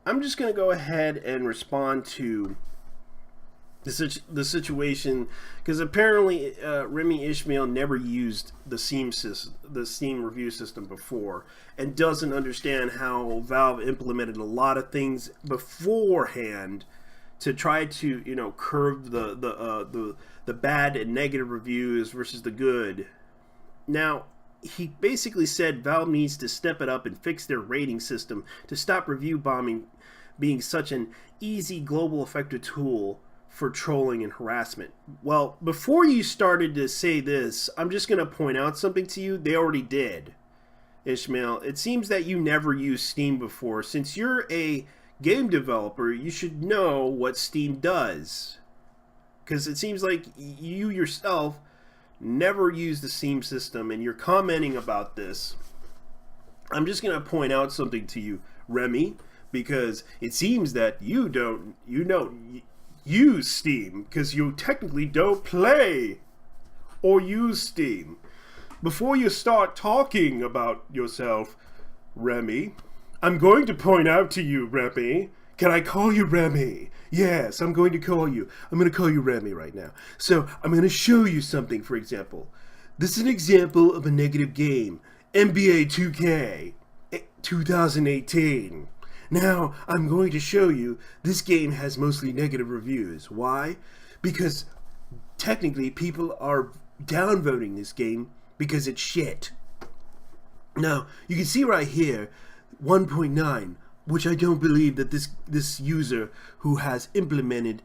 I'm just going to go ahead and respond to the situation, because apparently Remy Ismail never used the Steam review system before, and doesn't understand how Valve implemented a lot of things beforehand to try to curb the bad and negative reviews versus the good. Now, he basically said Valve needs to step it up and fix their rating system to stop review bombing being such an easy global effective tool for trolling and harassment. Well, before you started to say this, I'm just going to point out something to you. They already did. Ishmael, it seems that you never used Steam before. Since you're a game developer, you should know what Steam does. Because it seems like you yourself never used the Steam system, and you're commenting about this. I'm just going to point out something to you, Remy, because it seems that you don't use Steam, because you technically don't play or use Steam. Before you start talking about yourself, Remy, I'm going to point out to you, Remy. Can I call you Remy? Yes, I'm going to call you. I'm going to call you Remy right now. So I'm going to show you something, for example. This is an example of a negative game. NBA 2K 2018. Now, I'm going to show you this game has mostly negative reviews. Why? Because technically people are downvoting this game because it's shit. Now, you can see right here, 1.9, which I don't believe that this user who has implemented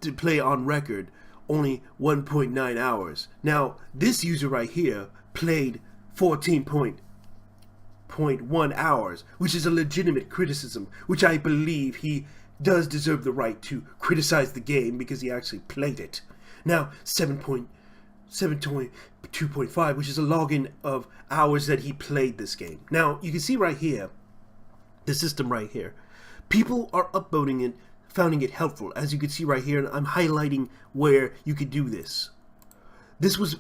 to play on record only 1.9 hours. Now, this user right here played 14.1 hours, which is a legitimate criticism, which I believe he does deserve the right to criticize the game because he actually played it. Now, 7.2.5, which is a login of hours that he played this game. Now, you can see right here, the system right here. People are upvoting it, finding it helpful. As you can see right here, and I'm highlighting where you could do this. This was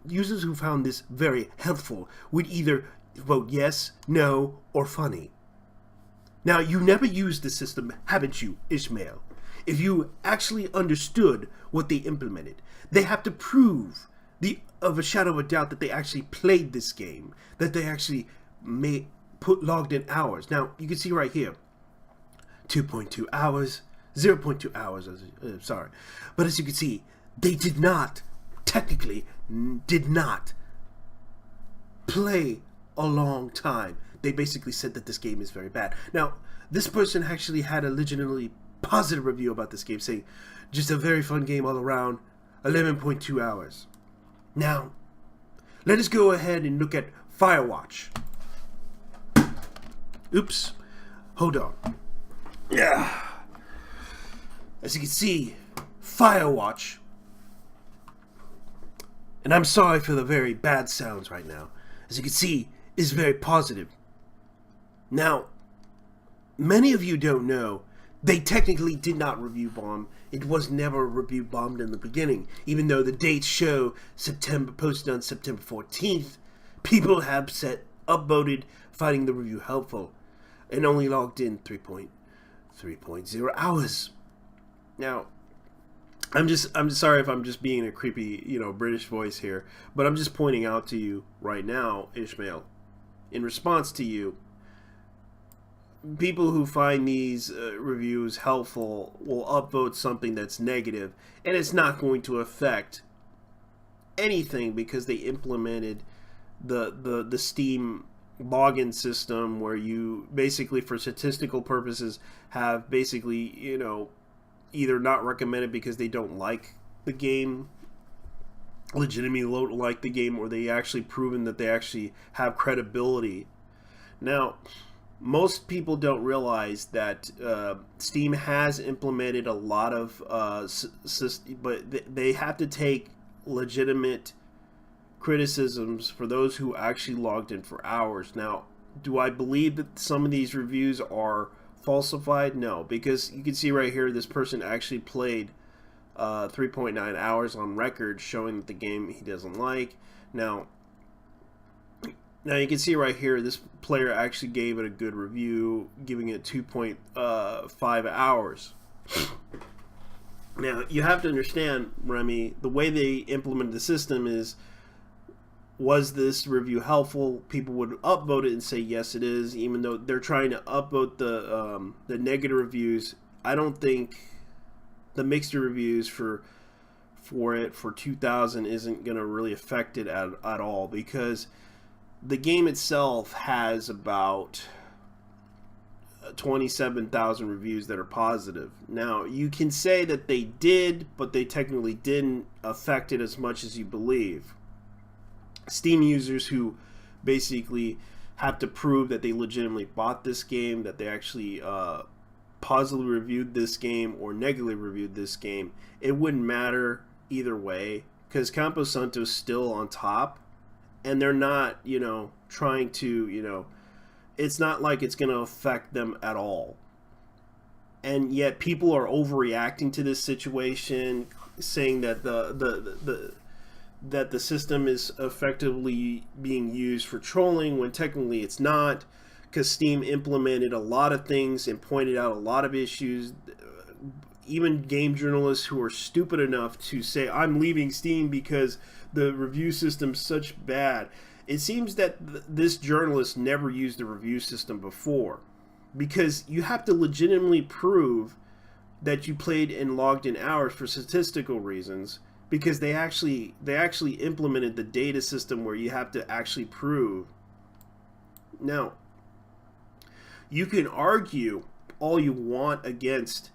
users who found this very helpful would either vote yes, no, or funny. Now, you never used the system, haven't you, Ismail? If you actually understood what they implemented, they have to prove of a shadow of a doubt that they actually played this game, that they actually logged in hours. Now, you can see right here, 2.2 hours, 0.2 hours, sorry. But as you can see, they technically did not play a long time. They basically said that this game is very bad. Now, this person actually had a legitimately positive review about this game, saying, just a very fun game all around, 11.2 hours. Now, let us go ahead and look at Firewatch. Oops. Hold on. Yeah. As you can see, Firewatch, and I'm sorry for the very bad sounds right now, as you can see, is very positive. Now, many of you don't know, they technically did not review bomb. It was never review bombed in the beginning, even though the dates show posted on September 14th. People have upvoted, finding the review helpful, and only logged in 3.0 hours. Now, I'm sorry if I'm just being a creepy, British voice here, but I'm just pointing out to you right now, Ishmael, in response to you, people who find these reviews helpful will upvote something that's negative, and it's not going to affect anything because they implemented the Steam login system where you basically, for statistical purposes, have basically, either not recommended because they don't like the game, legitimately don't like the game, or they actually proven that they actually have credibility. Now, most people don't realize that Steam has implemented a lot of but they have to take legitimate criticisms for those who actually logged in for hours. Now, do I believe that some of these reviews are falsified? No, because you can see right here, this person actually played 3.9 hours on record, showing that the game he doesn't like. Now, Now you can see right here, this player actually gave it a good review, giving it 2.5 hours. Now you have to understand, Remy, the way they implemented the system is, was this review helpful? People would upvote it and say yes, it is, even though they're trying to upvote the negative reviews. I don't think the mixed reviews for 2000 isn't going to really affect it at all, because the game itself has about 27,000 reviews that are positive. Now, you can say that they did, but they technically didn't affect it as much as you believe. Steam users who basically have to prove that they legitimately bought this game, that they actually positively reviewed this game or negatively reviewed this game, it wouldn't matter either way, because Campo Santo's still on top, and they're not, trying to, it's not like it's going to affect them at all. And yet people are overreacting to this situation, saying that that the system is effectively being used for trolling, when technically it's not, because Steam implemented a lot of things and pointed out a lot of issues. Even game journalists who are stupid enough to say, I'm leaving Steam because the review system's such bad. It seems that this journalist never used the review system before, because you have to legitimately prove that you played and logged in hours for statistical reasons, because they actually implemented the data system where you have to actually prove. Now, you can argue all you want against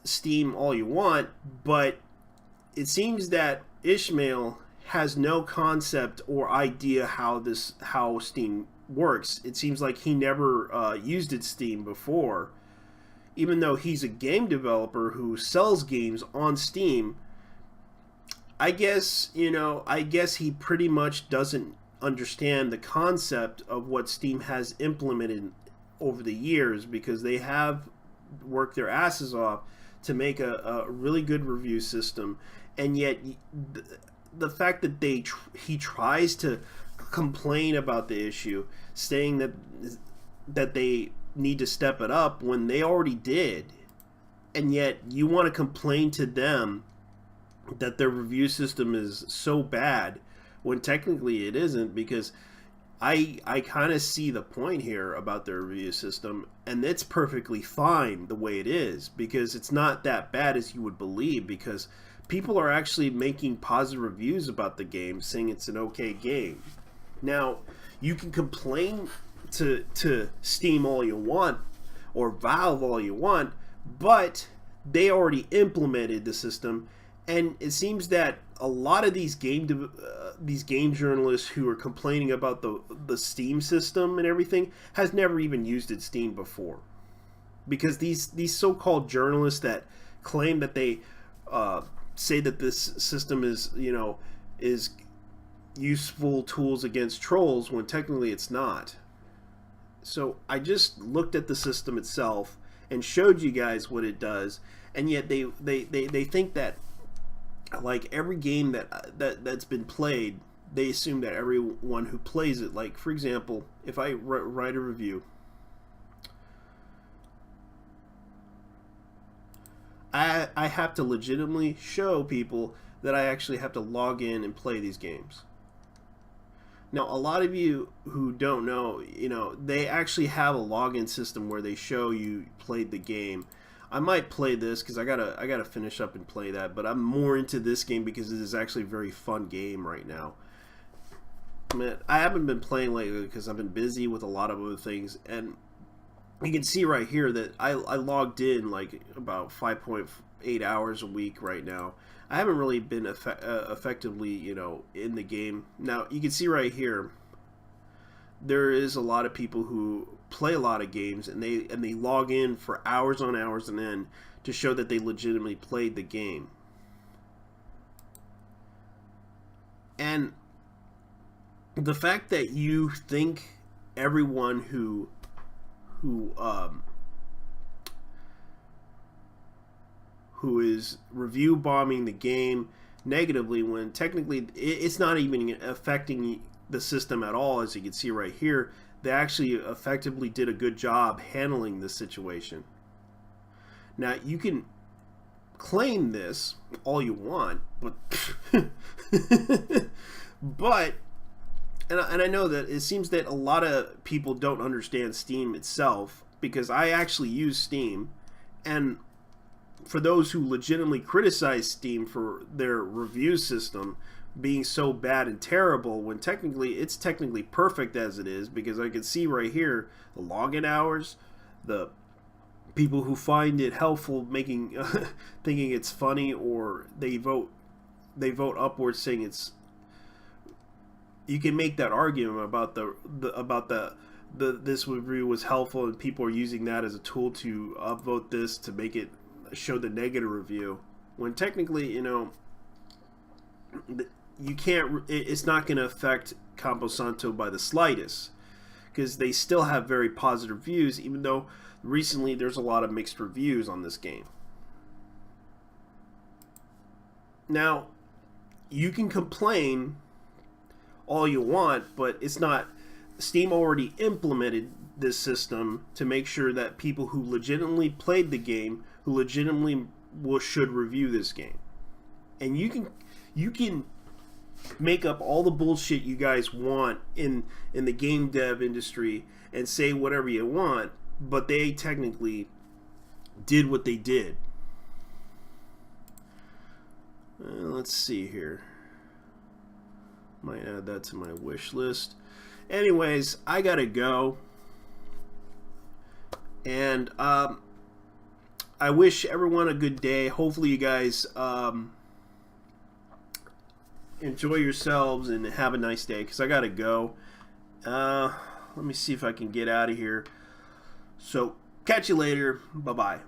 Steam all you want, but it seems that Ismail has no concept or idea how Steam works. It seems like he never used its Steam before, even though he's a game developer who sells games on Steam. I guess he pretty much doesn't understand the concept of what Steam has implemented over the years, because they have worked their asses off to make a really good review system, and yet the fact that he tries to complain about the issue, saying that they need to step it up when they already did, and yet you want to complain to them that their review system is so bad when technically it isn't, because I kind of see the point here about their review system, and it's perfectly fine the way it is, because it's not that bad as you would believe, because people are actually making positive reviews about the game, saying it's an okay game. Now, you can complain to Steam all you want, or Valve all you want, but they already implemented the system, and it seems that a lot of these game journalists who are complaining about the Steam system and everything has never even used its Steam before, because these so-called journalists that claim that they say that this system is useful tools against trolls, when technically it's not. So I just looked at the system itself and showed you guys what it does, and yet they think that, like, every game that's been played, they assume that everyone who plays it, like, for example, if I write a review, I have to legitimately show people that I actually have to log in and play these games. Now, a lot of you who don't know, they actually have a login system where they show you played the game. I might play this because I gotta finish up and play that, but I'm more into this game because it is actually a very fun game right now. Man, I haven't been playing lately because I've been busy with a lot of other things, and you can see right here that I logged in like about 5.8 hours a week right now. I haven't really been effectively, in the game. Now, you can see right here, there is a lot of people who play a lot of games, and they log in for hours on hours and end to show that they legitimately played the game. And the fact that you think everyone who is review bombing the game negatively, when technically it's not even affecting the system at all, as you can see right here. They actually effectively did a good job handling this situation. Now, you can claim this all you want, but and I know that it seems that a lot of people don't understand Steam itself, because I actually use Steam, and for those who legitimately criticize Steam for their review system being so bad and terrible, when it's technically perfect as it is, because I can see right here the login hours, the people who find it helpful making thinking it's funny, or they vote upwards saying it's. You can make that argument about this review was helpful, and people are using that as a tool to upvote this to make it show the negative review, when technically, you can't. It's not going to affect Camposanto by the slightest, because they still have very positive reviews, even though recently there's a lot of mixed reviews on this game. Now, you can complain all you want, but it's not. Steam already implemented this system to make sure that people who legitimately played the game, who legitimately should review this game, and you can make up all the bullshit you guys want in the game dev industry and say whatever you want, but they technically did what they did. Let's see here. Might add that to my wish list. Anyways, I gotta go. And I wish everyone a good day. Hopefully you guys enjoy yourselves and have a nice day, because I gotta go. Let me see if I can get out of here. So, catch you later. Bye-bye.